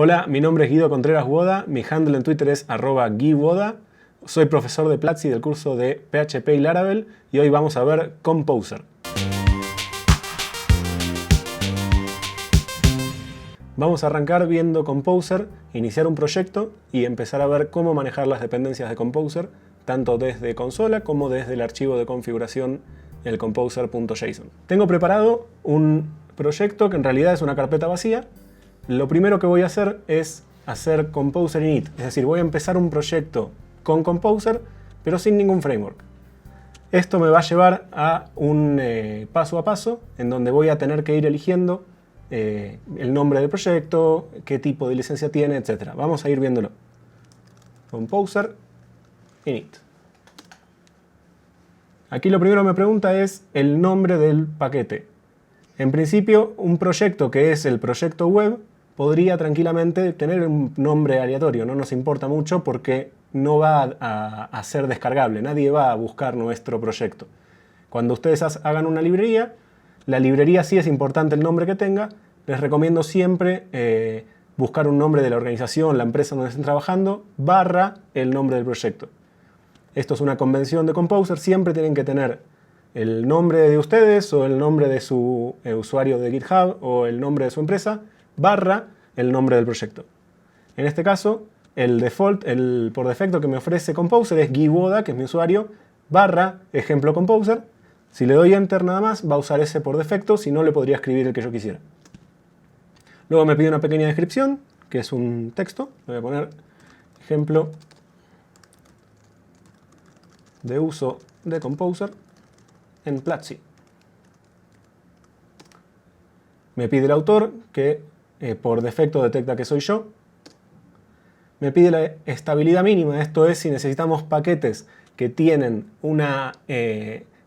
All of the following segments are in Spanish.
Hola, mi nombre es Guido Contreras Woda, mi handle en Twitter es @guiwoda. Soy profesor de Platzi del curso de PHP y Laravel y hoy vamos a ver Composer. Vamos a arrancar viendo Composer, iniciar un proyecto y empezar a ver cómo manejar las dependencias de Composer, tanto desde consola como desde el archivo de configuración, el composer.json. Tengo preparado un proyecto que en realidad es una carpeta vacía. Lo primero que voy a hacer es hacer Composer init, es decir, voy a empezar un proyecto con Composer, pero sin ningún framework. Esto me va a llevar a un paso a paso, en donde voy a tener que ir eligiendo el nombre del proyecto, qué tipo de licencia tiene, etc. Vamos a ir viéndolo. Composer init. Aquí lo primero que me pregunta es el nombre del paquete. En principio, un proyecto que es el proyecto web podría tranquilamente tener un nombre aleatorio, no nos importa mucho porque no va a ser descargable, nadie va a buscar nuestro proyecto. Cuando ustedes hagan una librería, la librería sí es importante el nombre que tenga. Les recomiendo siempre buscar un nombre de la organización, la empresa donde estén trabajando, barra el nombre del proyecto. Esto es una convención de Composer, siempre tienen que tener el nombre de ustedes o el nombre de su usuario de GitHub o el nombre de su empresa, barra el nombre del proyecto. En este caso, el default, por defecto que me ofrece Composer es guiwoda, que es mi usuario, barra ejemplo Composer. Si le doy Enter nada más, va a usar ese por defecto, si no le podría escribir el que yo quisiera. Luego me pide una pequeña descripción, que es un texto. Le voy a poner ejemplo de uso de Composer en Platzi. Me pide el autor, que por defecto detecta que soy yo. Me pide la estabilidad mínima, esto es si necesitamos paquetes que tienen una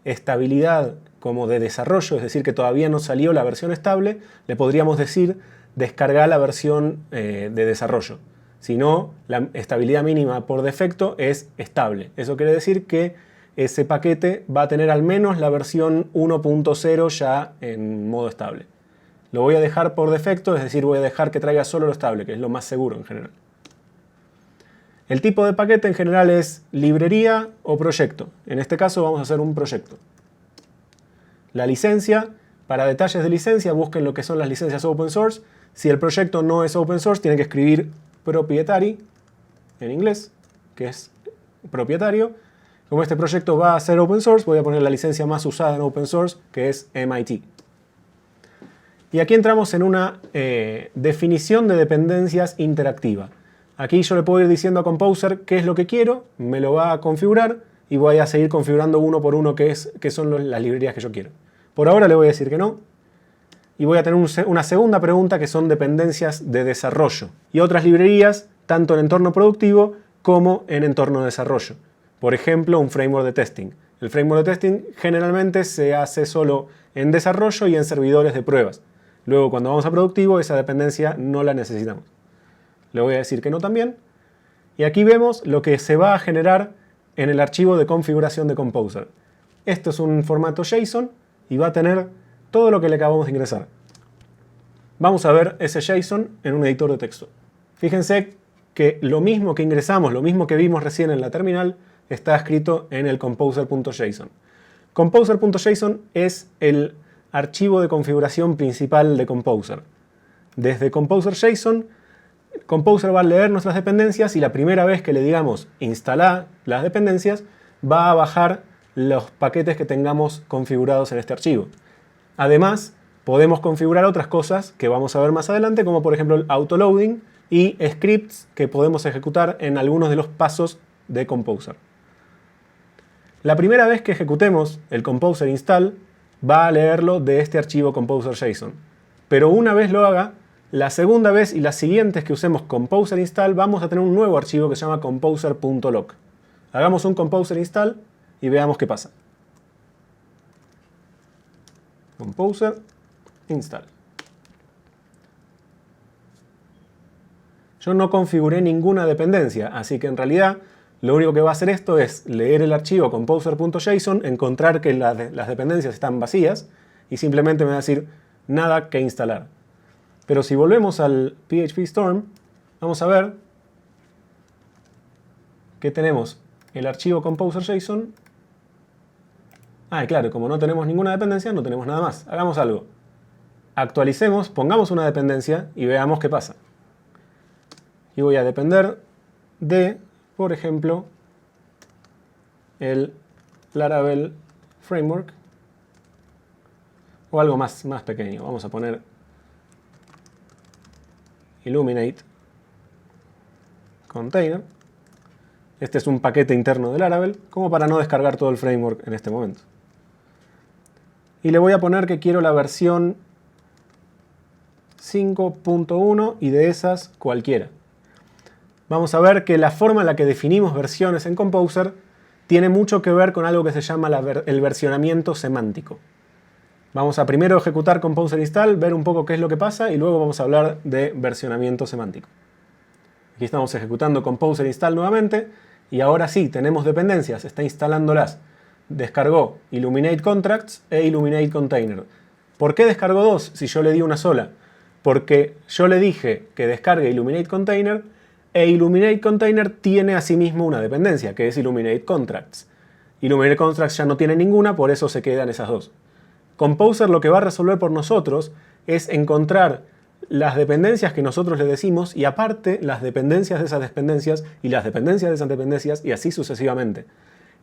estabilidad como de desarrollo, es decir, que todavía no salió la versión estable, le podríamos decir descargar la versión de desarrollo. Si no, la estabilidad mínima por defecto es estable. Eso quiere decir que ese paquete va a tener al menos la versión 1.0 ya en modo estable. Lo voy a dejar por defecto, es decir, voy a dejar que traiga solo lo estable, que es lo más seguro en general. El tipo de paquete en general es librería o proyecto. En este caso vamos a hacer un proyecto. La licencia, para detalles de licencia, busquen lo que son las licencias open source. Si el proyecto no es open source, tienen que escribir proprietary en inglés, que es propietario. Como este proyecto va a ser open source, voy a poner la licencia más usada en open source, que es MIT. Y aquí entramos en una definición de dependencias interactiva. Aquí yo le puedo ir diciendo a Composer qué es lo que quiero, me lo va a configurar y voy a seguir configurando uno por uno qué son las librerías que yo quiero. Por ahora le voy a decir que no. Y voy a tener una segunda pregunta que son dependencias de desarrollo y otras librerías tanto en entorno productivo como en entorno de desarrollo. Por ejemplo, un framework de testing. El framework de testing generalmente se hace solo en desarrollo y en servidores de pruebas. Luego, cuando vamos a productivo, esa dependencia no la necesitamos. Le voy a decir que no también. Y aquí vemos lo que se va a generar en el archivo de configuración de Composer. Esto es un formato JSON y va a tener todo lo que le acabamos de ingresar. Vamos a ver ese JSON en un editor de texto. Fíjense que lo mismo que ingresamos, lo mismo que vimos recién en la terminal, está escrito en el composer.json. Composer.json es el archivo de configuración principal de Composer. Desde Composer.json, Composer va a leer nuestras dependencias y la primera vez que le digamos instalar las dependencias, va a bajar los paquetes que tengamos configurados en este archivo. Además, podemos configurar otras cosas que vamos a ver más adelante, como por ejemplo el autoloading y scripts que podemos ejecutar en algunos de los pasos de Composer. La primera vez que ejecutemos el Composer install, va a leerlo de este archivo Composer.json. Pero una vez lo haga, la segunda vez y las siguientes que usemos Composer install, vamos a tener un nuevo archivo que se llama composer.log. Hagamos un Composer install y veamos qué pasa. Composer install. Yo no configuré ninguna dependencia, así que en realidad lo único que va a hacer esto es leer el archivo composer.json, encontrar que las dependencias están vacías y simplemente me va a decir nada que instalar. Pero si volvemos al PHP Storm, vamos a ver que tenemos el archivo composer.json. Ah, y claro, como no tenemos ninguna dependencia, no tenemos nada más. Hagamos algo. Actualicemos, pongamos una dependencia y veamos qué pasa. Y voy a depender de, por ejemplo, el Laravel Framework o algo más pequeño. Vamos a poner Illuminate Container. Este es un paquete interno de Laravel, como para no descargar todo el framework en este momento. Y le voy a poner que quiero la versión 5.1 y de esas cualquiera. Vamos a ver que la forma en la que definimos versiones en Composer tiene mucho que ver con algo que se llama el versionamiento semántico. Vamos a primero ejecutar Composer install, ver un poco qué es lo que pasa y luego vamos a hablar de versionamiento semántico. Aquí estamos ejecutando Composer install nuevamente y ahora sí, tenemos dependencias, está instalándolas. Descargó Illuminate Contracts e Illuminate Container. ¿Por qué descargó dos si yo le di una sola? Porque yo le dije que descargue Illuminate Container e Illuminate Container tiene asimismo una dependencia, que es Illuminate Contracts. Illuminate Contracts ya no tiene ninguna, por eso se quedan esas dos. Composer lo que va a resolver por nosotros es encontrar las dependencias que nosotros le decimos y aparte las dependencias de esas dependencias y las dependencias de esas dependencias y así sucesivamente.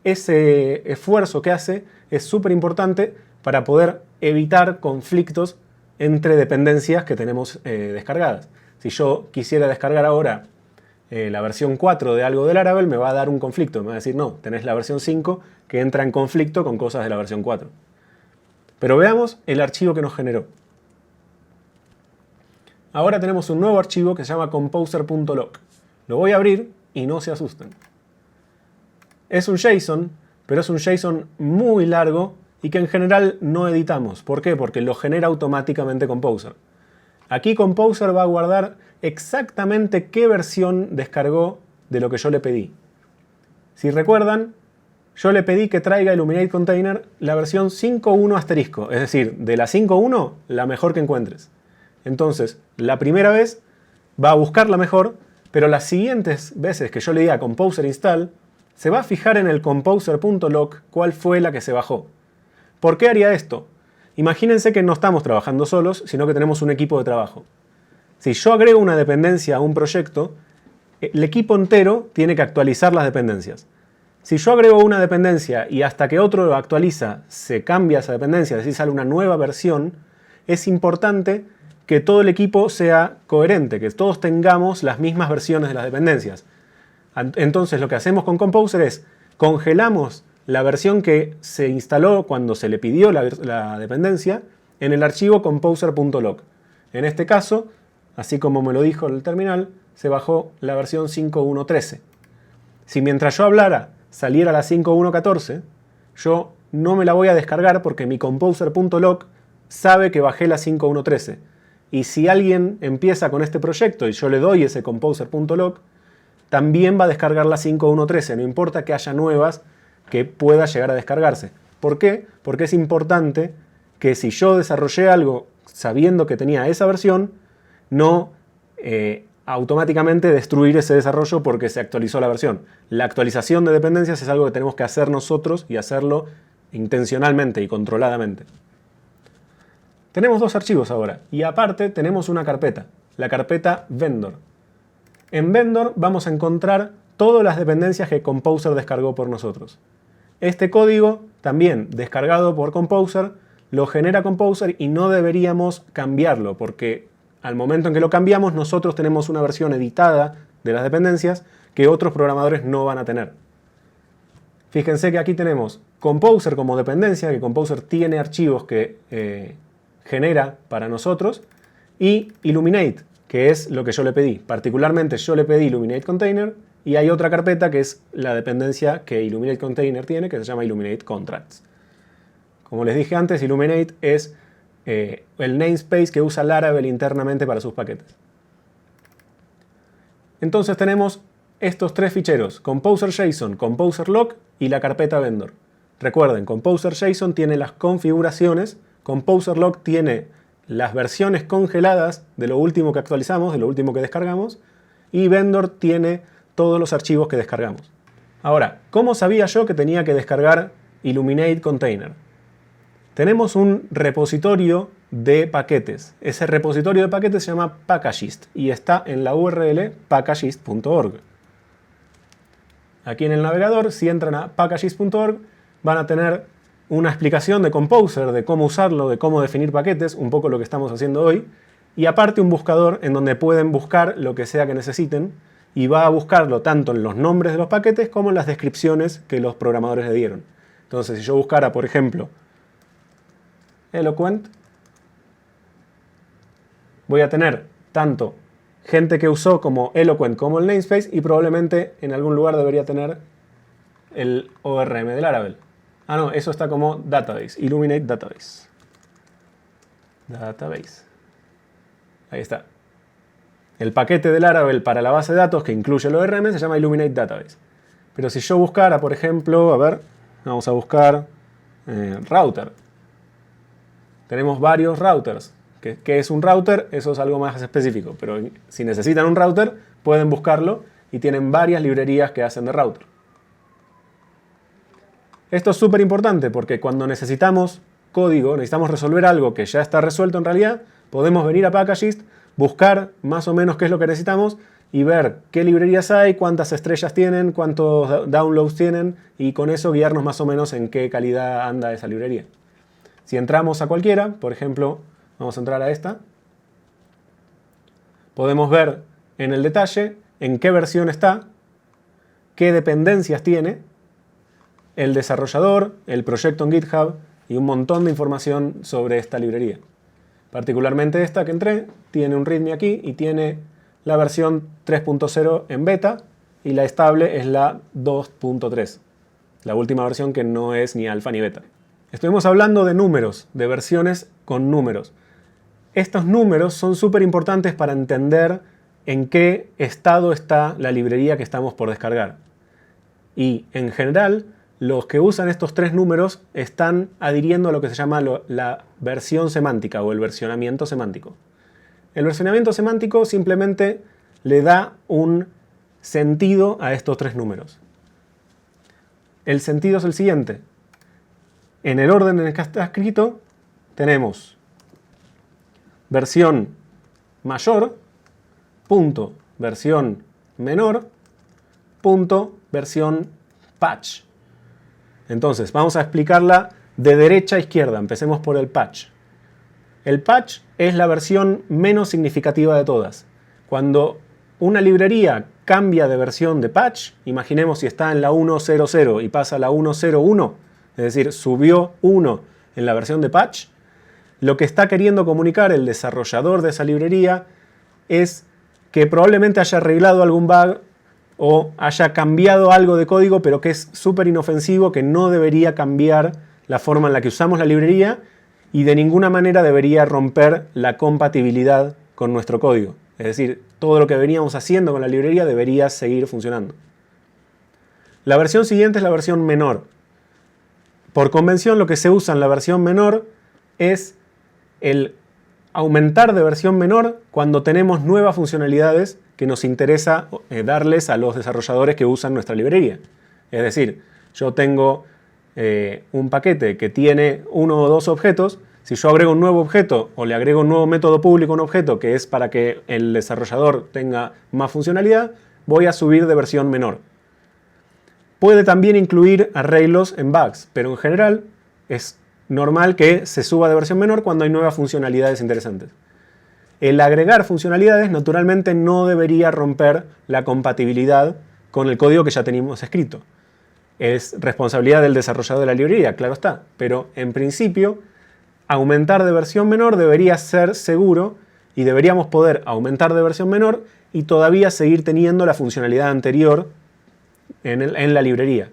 Ese esfuerzo que hace es súper importante para poder evitar conflictos entre dependencias que tenemos descargadas. Si yo quisiera descargar ahora la versión 4 de algo de Laravel, me va a dar un conflicto. Me va a decir, no, tenés la versión 5 que entra en conflicto con cosas de la versión 4. Pero veamos el archivo que nos generó. Ahora tenemos un nuevo archivo que se llama composer.loc. Lo voy a abrir y no se asusten. Es un JSON, pero es un JSON muy largo y que en general no editamos. ¿Por qué? Porque lo genera automáticamente Composer. Aquí Composer va a guardar exactamente qué versión descargó de lo que yo le pedí. Si recuerdan, yo le pedí que traiga Illuminate Container la versión 5.1 asterisco, es decir, de la 5.1 la mejor que encuentres. Entonces, la primera vez va a buscar la mejor, pero las siguientes veces que yo le diga Composer install, se va a fijar en el composer.loc cuál fue la que se bajó. ¿Por qué haría esto? Imagínense que no estamos trabajando solos, sino que tenemos un equipo de trabajo. Si yo agrego una dependencia a un proyecto, el equipo entero tiene que actualizar las dependencias. Si yo agrego una dependencia y hasta que otro lo actualiza se cambia esa dependencia, es decir, sale una nueva versión, es importante que todo el equipo sea coherente, que todos tengamos las mismas versiones de las dependencias. Entonces lo que hacemos con Composer es congelamos la versión que se instaló cuando se le pidió la dependencia en el archivo composer.loc. En este caso, así como me lo dijo el terminal, se bajó la versión 5.1.13. Si mientras yo hablara saliera la 5.1.14, yo no me la voy a descargar porque mi composer.loc sabe que bajé la 5.1.13. Y si alguien empieza con este proyecto y yo le doy ese composer.loc, también va a descargar la 5.1.13, no importa que haya nuevas que pueda llegar a descargarse. ¿Por qué? Porque es importante que si yo desarrollé algo sabiendo que tenía esa versión, no automáticamente destruir ese desarrollo porque se actualizó la versión. La actualización de dependencias es algo que tenemos que hacer nosotros y hacerlo intencionalmente y controladamente. Tenemos dos archivos ahora y aparte tenemos una carpeta, la carpeta Vendor. En Vendor vamos a encontrar todas las dependencias que Composer descargó por nosotros. Este código, también descargado por Composer, lo genera Composer y no deberíamos cambiarlo porque al momento en que lo cambiamos nosotros tenemos una versión editada de las dependencias que otros programadores no van a tener. Fíjense que aquí tenemos Composer como dependencia, que Composer tiene archivos que genera para nosotros, y Illuminate, que es lo que yo le pedí. Particularmente yo le pedí Illuminate Container y hay otra carpeta que es la dependencia que Illuminate Container tiene, que se llama Illuminate Contracts. Como les dije antes, Illuminate es el namespace que usa Laravel internamente para sus paquetes. Entonces tenemos estos tres ficheros, Composer.json, Composer.loc y la carpeta Vendor. Recuerden, Composer.json tiene las configuraciones, Composer.loc tiene las versiones congeladas de lo último que actualizamos, de lo último que descargamos, y vendor tiene todos los archivos que descargamos. Ahora, ¿cómo sabía yo que tenía que descargar Illuminate Container? Tenemos un repositorio de paquetes. Ese repositorio de paquetes se llama Packagist y está en la URL packagist.org. Aquí en el navegador, si entran a packagist.org, van a tener una explicación de Composer, de cómo usarlo, de cómo definir paquetes, un poco lo que estamos haciendo hoy, y aparte un buscador en donde pueden buscar lo que sea que necesiten, y va a buscarlo tanto en los nombres de los paquetes como en las descripciones que los programadores le dieron. Entonces, si yo buscara, por ejemplo, Eloquent, voy a tener tanto gente que usó como Eloquent como el namespace, y probablemente en algún lugar debería tener el ORM del Laravel. Ah, no, eso está como database, Illuminate Database. Database. Ahí está. El paquete de Laravel para la base de datos que incluye el ORM se llama Illuminate Database. Pero si yo buscara, por ejemplo, a ver, vamos a buscar router. Tenemos varios routers. ¿Qué es un router? Eso es algo más específico. Pero si necesitan un router, pueden buscarlo y tienen varias librerías que hacen de router. Esto es súper importante porque cuando necesitamos código, necesitamos resolver algo que ya está resuelto en realidad, podemos venir a Packagist, buscar más o menos qué es lo que necesitamos y ver qué librerías hay, cuántas estrellas tienen, cuántos downloads tienen y con eso guiarnos más o menos en qué calidad anda esa librería. Si entramos a cualquiera, por ejemplo, vamos a entrar a esta, podemos ver en el detalle en qué versión está, qué dependencias tiene, el desarrollador, el proyecto en GitHub y un montón de información sobre esta librería. Particularmente esta que entré, tiene un README aquí y tiene la versión 3.0 en beta y la estable es la 2.3, la última versión que no es ni alfa ni beta. Estuvimos hablando de números, de versiones con números. Estos números son súper importantes para entender en qué estado está la librería que estamos por descargar. Y en general, los que usan estos tres números están adhiriendo a lo que se llama la versión semántica o el versionamiento semántico. El versionamiento semántico simplemente le da un sentido a estos tres números. El sentido es el siguiente. En el orden en el que está escrito tenemos versión mayor, punto, versión menor, punto, versión patch. Entonces, vamos a explicarla de derecha a izquierda. Empecemos por el patch. El patch es la versión menos significativa de todas. Cuando una librería cambia de versión de patch, imaginemos si está en la 1.0.0 y pasa a la 1.0.1, es decir, subió 1 en la versión de patch, lo que está queriendo comunicar el desarrollador de esa librería es que probablemente haya arreglado algún bug o haya cambiado algo de código, pero que es súper inofensivo, que no debería cambiar la forma en la que usamos la librería y de ninguna manera debería romper la compatibilidad con nuestro código. Es decir, todo lo que veníamos haciendo con la librería debería seguir funcionando. La versión siguiente es la versión menor. Por convención, lo que se usa en la versión menor es el aumentar de versión menor cuando tenemos nuevas funcionalidades que nos interesa darles a los desarrolladores que usan nuestra librería. Es decir, yo tengo un paquete que tiene uno o dos objetos. Si yo agrego un nuevo objeto o le agrego un nuevo método público a un objeto que es para que el desarrollador tenga más funcionalidad, voy a subir de versión menor. Puede también incluir arreglos en bugs, pero en general es normal que se suba de versión menor cuando hay nuevas funcionalidades interesantes. El agregar funcionalidades naturalmente no debería romper la compatibilidad con el código que ya teníamos escrito. Es responsabilidad del desarrollador de la librería, claro está, pero en principio aumentar de versión menor debería ser seguro y deberíamos poder aumentar de versión menor y todavía seguir teniendo la funcionalidad anterior en la librería.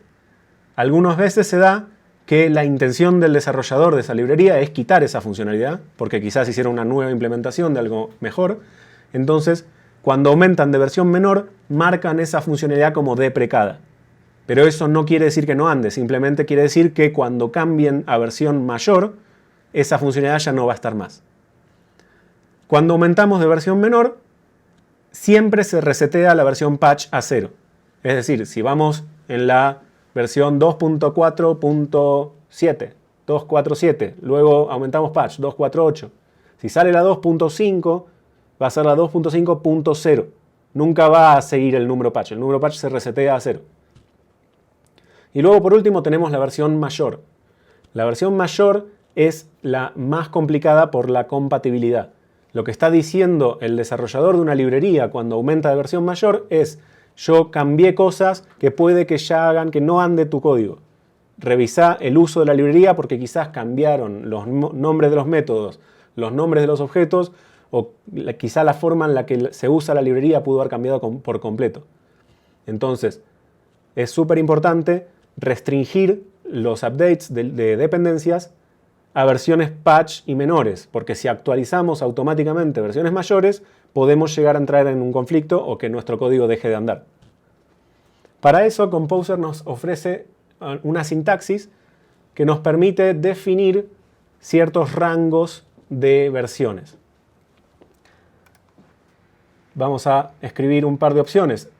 Algunas veces se da que la intención del desarrollador de esa librería es quitar esa funcionalidad, porque quizás hicieron una nueva implementación de algo mejor. Entonces, cuando aumentan de versión menor, marcan esa funcionalidad como deprecada. Pero eso no quiere decir que no ande, simplemente quiere decir que cuando cambien a versión mayor, esa funcionalidad ya no va a estar más. Cuando aumentamos de versión menor, siempre se resetea la versión patch a 0. Es decir, si vamos en la versión 2.4.7, 2.4.7, luego aumentamos patch 2.4.8. Si sale la 2.5, va a ser la 2.5.0. Nunca va a seguir el número patch. El número patch se resetea a 0. Y luego, por último, tenemos la versión mayor. La versión mayor es la más complicada por la compatibilidad. Lo que está diciendo el desarrollador de una librería cuando aumenta de versión mayor es: yo cambié cosas que puede que ya hagan que no ande tu código. Revisá el uso de la librería porque quizás cambiaron los nombres de los métodos, los nombres de los objetos, o quizá la forma en la que se usa la librería pudo haber cambiado por completo. Entonces, es súper importante restringir los updates de dependencias a versiones patch y menores, porque si actualizamos automáticamente versiones mayores, podemos llegar a entrar en un conflicto o que nuestro código deje de andar. Para eso, Composer nos ofrece una sintaxis que nos permite definir ciertos rangos de versiones. Vamos a escribir un par de opciones.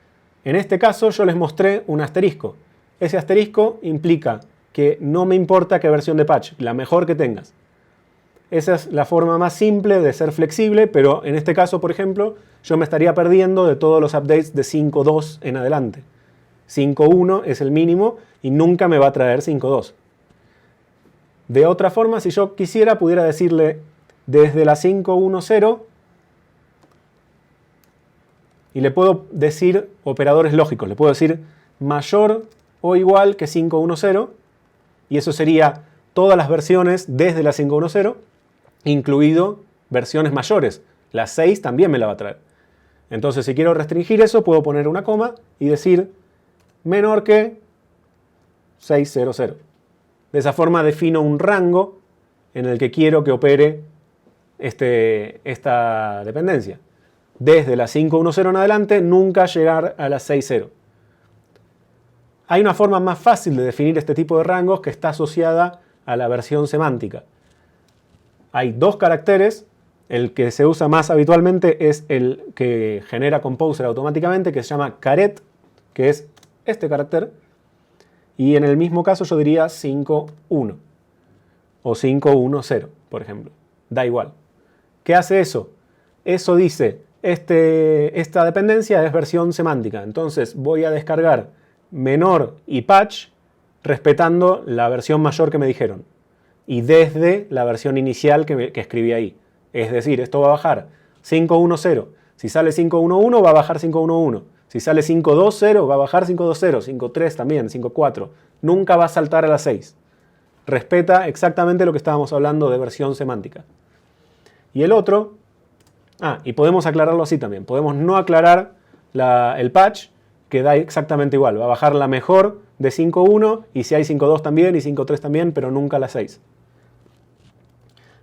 En este caso yo les mostré un asterisco. Ese asterisco implica que no me importa qué versión de patch, la mejor que tengas. Esa es la forma más simple de ser flexible, pero en este caso, por ejemplo, yo me estaría perdiendo de todos los updates de 5.2 en adelante. 5.1 es el mínimo y nunca me va a traer 5.2. De otra forma, si yo quisiera, pudiera decirle desde la 5.1.0 y le puedo decir operadores lógicos. Le puedo decir mayor o igual que 5.1.0 y eso sería todas las versiones desde la 5.1.0, incluido versiones mayores. La 6 también me la va a traer. Entonces, si quiero restringir eso, puedo poner una coma y decir menor que 6.0.0. De esa forma defino un rango en el que quiero que opere esta dependencia. Desde la 5.1.0 en adelante, nunca llegar a la 6.0. Hay una forma más fácil de definir este tipo de rangos que está asociada a la versión semántica. Hay dos caracteres. El que se usa más habitualmente es el que genera Composer automáticamente, que se llama caret, que es este carácter. Y en el mismo caso yo diría 5.1 o 5.1.0, por ejemplo. Da igual. ¿Qué hace eso? Eso dice, esta dependencia es versión semántica. Entonces voy a descargar menor y patch respetando la versión mayor que me dijeron. Y desde la versión inicial que escribí ahí. Es decir, esto va a bajar 5.1.0. Si sale 5.1.1 va a bajar 5.1.1. Si sale 5.2.0 va a bajar 5.2.0. 5.3 también, 5.4. Nunca va a saltar a la 6. Respeta exactamente lo que estábamos hablando de versión semántica. Y el otro... y podemos aclararlo así también. Podemos no aclarar el patch, que da exactamente igual. Va a bajar la mejor de 5.1 y si hay 5.2 también y 5.3 también, pero nunca la 6.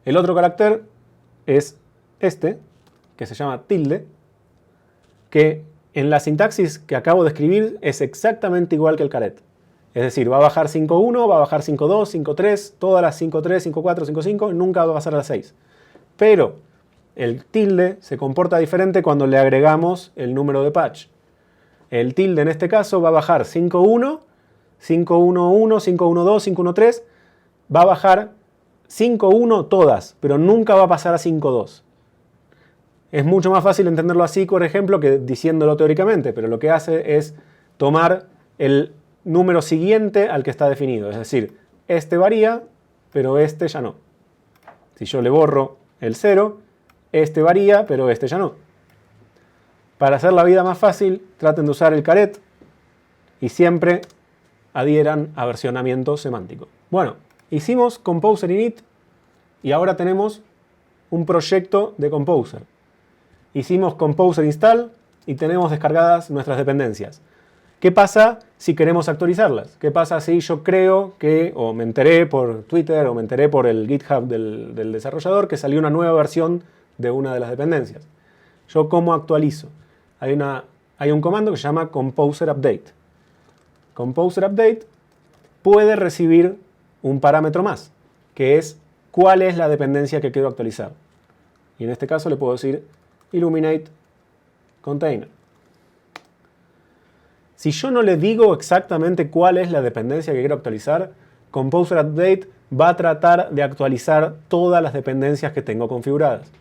El otro carácter es este, que se llama tilde, que en la sintaxis que acabo de escribir es exactamente igual que el caret. Es decir, va a bajar 5.1, va a bajar 5.2, 5.3, todas las 5.3, 5.4, 5.5 y nunca va a pasar a la 6. Pero el tilde se comporta diferente cuando le agregamos el número de patch. El tilde en este caso va a bajar 5.1, 5.1.1, 5.1.2, 5.1.3, va a bajar 5.1 todas, pero nunca va a pasar a 5.2. Es mucho más fácil entenderlo así, por ejemplo, que diciéndolo teóricamente, pero lo que hace es tomar el número siguiente al que está definido. Es decir, este varía, pero este ya no. Si yo le borro el 0, este varía, pero este ya no. Para hacer la vida más fácil, traten de usar el caret y siempre adhieran a versionamiento semántico. Bueno, hicimos Composer init y ahora tenemos un proyecto de Composer. Hicimos Composer install y tenemos descargadas nuestras dependencias. ¿Qué pasa si queremos actualizarlas? ¿Qué pasa si yo creo que, o me enteré por Twitter o me enteré por el GitHub del desarrollador que salió una nueva versión de una de las dependencias? ¿Yo cómo actualizo? Hay un comando que se llama Composer update. Composer update puede recibir un parámetro más, que es cuál es la dependencia que quiero actualizar. Y en este caso le puedo decir illuminate container. Si yo no le digo exactamente cuál es la dependencia que quiero actualizar, Composer Update va a tratar de actualizar todas las dependencias que tengo configuradas.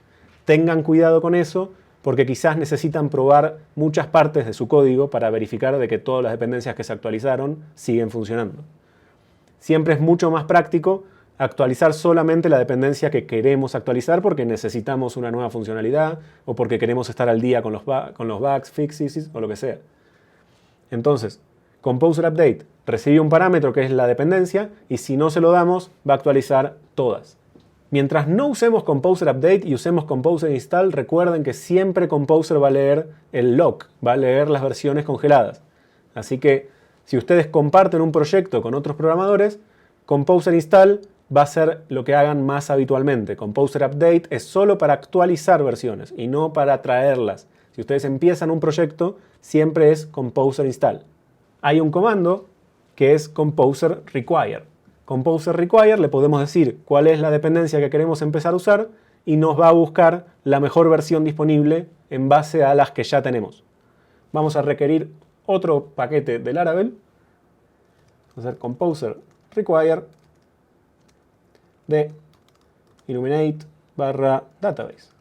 Tengan cuidado con eso, porque quizás necesitan probar muchas partes de su código para verificar de que todas las dependencias que se actualizaron siguen funcionando. Siempre es mucho más práctico actualizar solamente la dependencia que queremos actualizar porque necesitamos una nueva funcionalidad o porque queremos estar al día con los bugs, fixes o lo que sea. Entonces, Composer Update recibe un parámetro que es la dependencia y si no se lo damos va a actualizar todas. Mientras no usemos Composer Update y usemos Composer Install, recuerden que siempre Composer va a leer el lock, va a leer las versiones congeladas. Así que si ustedes comparten un proyecto con otros programadores, Composer Install va a ser lo que hagan más habitualmente. Composer Update es solo para actualizar versiones y no para traerlas. Si ustedes empiezan un proyecto, siempre es Composer Install. Hay un comando que es Composer Require. Composer Require le podemos decir cuál es la dependencia que queremos empezar a usar y nos va a buscar la mejor versión disponible en base a las que ya tenemos. Vamos a requerir otro paquete de Laravel. Vamos a hacer Composer Require de Illuminate/database.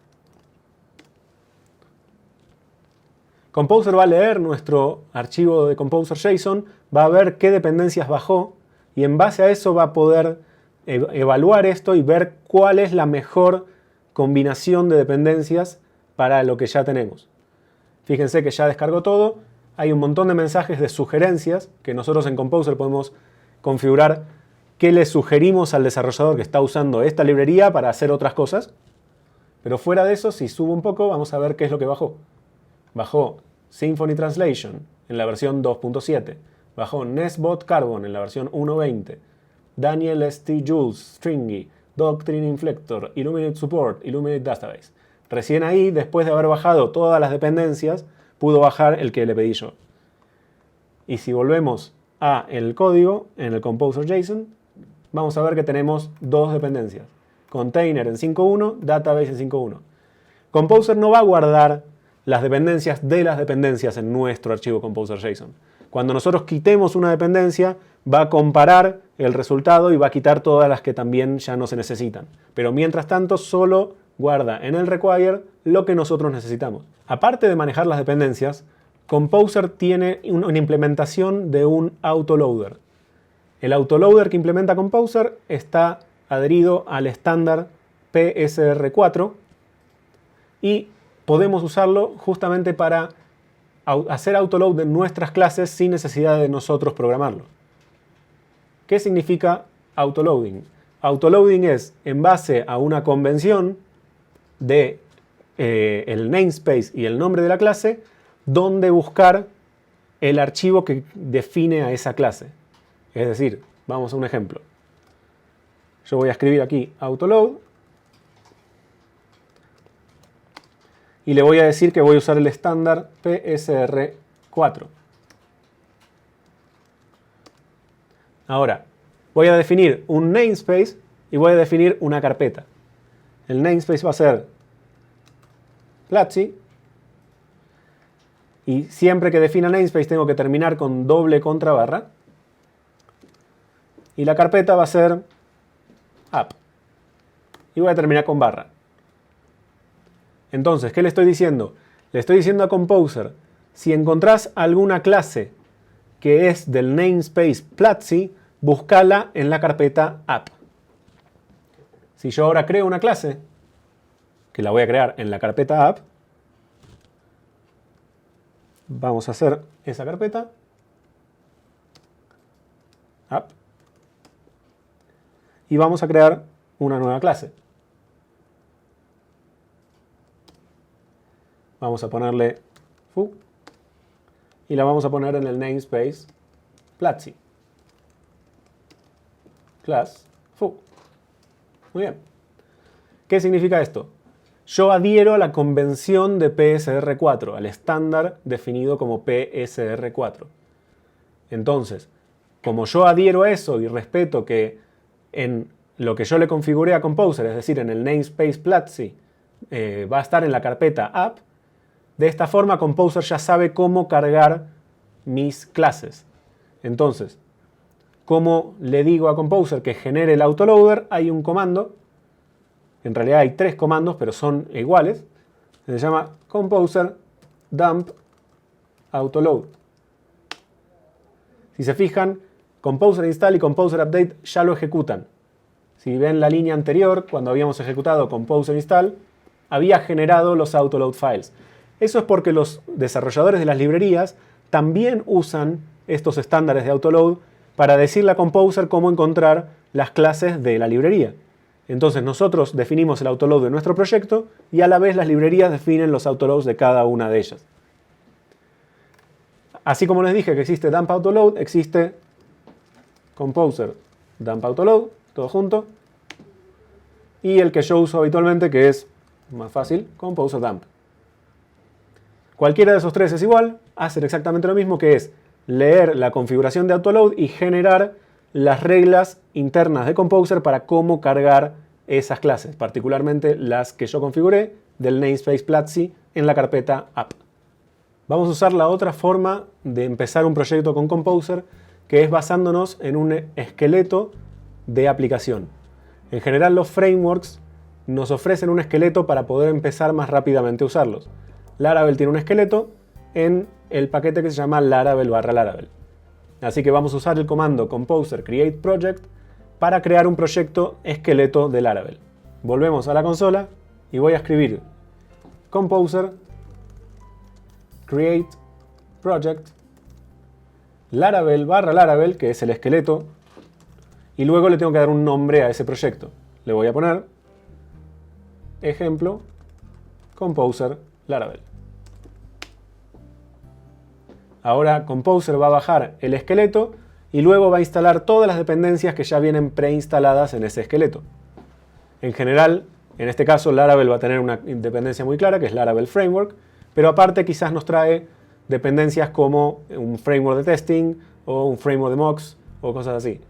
Composer va a leer nuestro archivo de Composer JSON, va a ver qué dependencias bajó y en base a eso va a poder evaluar esto y ver cuál es la mejor combinación de dependencias para lo que ya tenemos. Fíjense que ya descargó todo. Hay un montón de mensajes de sugerencias que nosotros en Composer podemos configurar qué le sugerimos al desarrollador que está usando esta librería para hacer otras cosas. Pero fuera de eso, si subo un poco, vamos a ver qué es lo que bajó. Bajó Symfony Translation en la versión 2.7. Bajó Nesbot Carbon en la versión 1.20. Daniel St. Jules Stringy, Doctrine Inflector, Illuminate Support, Illuminate Database. Recién ahí, después de haber bajado todas las dependencias, pudo bajar el que le pedí yo. Y si volvemos a el código, en el Composer JSON, vamos a ver que tenemos dos dependencias. Container en 5.1, Database en 5.1. Composer no va a guardar las dependencias de las dependencias en nuestro archivo Composer JSON. Cuando nosotros quitemos una dependencia, va a comparar el resultado y va a quitar todas las que también ya no se necesitan. Pero mientras tanto, solo guarda en el require lo que nosotros necesitamos. Aparte de manejar las dependencias, Composer tiene una implementación de un autoloader. El autoloader que implementa Composer está adherido al estándar PSR4 y podemos usarlo justamente para hacer autoload de nuestras clases sin necesidad de nosotros programarlo. ¿Qué significa autoloading? Autoloading es en base a una convención de el namespace y el nombre de la clase, donde buscar el archivo que define a esa clase. Es decir, vamos a un ejemplo. Yo voy a escribir aquí autoload y le voy a decir que voy a usar el estándar PSR4. Ahora, voy a definir un namespace y voy a definir una carpeta. El namespace va a ser Platzi. Y siempre que defina namespace tengo que terminar con doble contrabarra. Y la carpeta va a ser app. Y voy a terminar con barra. Entonces, ¿qué le estoy diciendo? Le estoy diciendo a Composer, si encontrás alguna clase que es del namespace Platzi, búscala en la carpeta app. Si yo ahora creo una clase, que la voy a crear en la carpeta app, vamos a hacer esa carpeta, app, y vamos a crear una nueva clase. Vamos a ponerle foo y la vamos a poner en el namespace Platzi. Class foo. Muy bien. ¿Qué significa esto? Yo adhiero a la convención de PSR4, al estándar definido como PSR4. Entonces, como yo adhiero a eso y respeto que en lo que yo le configuré a Composer, es decir, en el namespace Platzi, va a estar en la carpeta app, De esta forma, Composer ya sabe cómo cargar mis clases. Entonces, ¿cómo le digo a Composer que genere el autoloader? Hay un comando. En realidad hay 3 comandos, pero son iguales. Se llama Composer dump autoload. Si se fijan, Composer install y Composer update ya lo ejecutan. Si ven la línea anterior, cuando habíamos ejecutado Composer install, había generado los autoload files. Eso es porque los desarrolladores de las librerías también usan estos estándares de autoload para decirle a Composer cómo encontrar las clases de la librería. Entonces nosotros definimos el autoload de nuestro proyecto y a la vez las librerías definen los autoloads de cada una de ellas. Así como les dije que existe dump autoload, existe Composer dump autoload, todo junto. Y el que yo uso habitualmente, que es más fácil, Composer dump. Cualquiera de esos 3 es igual, hacen exactamente lo mismo, que es leer la configuración de autoload y generar las reglas internas de Composer para cómo cargar esas clases, particularmente las que yo configuré del namespace Platzi en la carpeta app. Vamos a usar la otra forma de empezar un proyecto con Composer, que es basándonos en un esqueleto de aplicación. En general, los frameworks nos ofrecen un esqueleto para poder empezar más rápidamente a usarlos. Laravel tiene un esqueleto en el paquete que se llama Laravel/Laravel. Así que vamos a usar el comando Composer create project para crear un proyecto esqueleto de Laravel. Volvemos a la consola y voy a escribir Composer create project Laravel/Laravel, que es el esqueleto, y luego le tengo que dar un nombre a ese proyecto. Le voy a poner ejemplo Composer Laravel. Ahora Composer va a bajar el esqueleto y luego va a instalar todas las dependencias que ya vienen preinstaladas en ese esqueleto. En general, en este caso Laravel va a tener una dependencia muy clara, que es Laravel Framework, pero aparte quizás nos trae dependencias como un framework de testing o un framework de mocks o cosas así.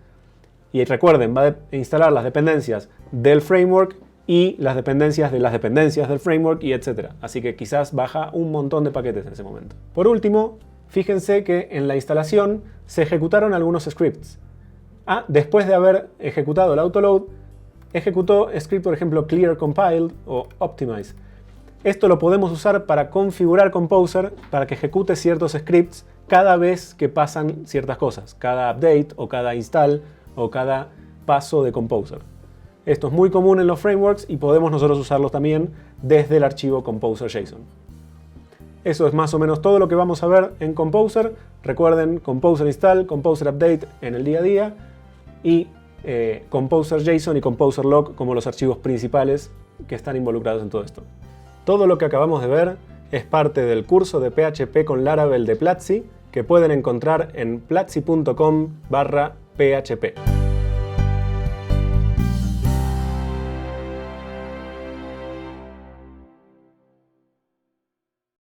Y recuerden, va a instalar las dependencias del framework y las dependencias del framework y etc. Así que quizás baja un montón de paquetes en ese momento. Por último, fíjense que en la instalación se ejecutaron algunos scripts. Después de haber ejecutado el autoload, ejecutó script, por ejemplo, clear compiled o optimize. Esto lo podemos usar para configurar Composer para que ejecute ciertos scripts cada vez que pasan ciertas cosas, cada update o cada install o cada paso de Composer. Esto es muy común en los frameworks y podemos nosotros usarlos también desde el archivo Composer.json. Eso es más o menos todo lo que vamos a ver en Composer. Recuerden, Composer install, Composer update en el día a día y Composer.json y Composer.log como los archivos principales que están involucrados en todo esto. Todo lo que acabamos de ver es parte del curso de PHP con Laravel de Platzi que pueden encontrar en platzi.com/php.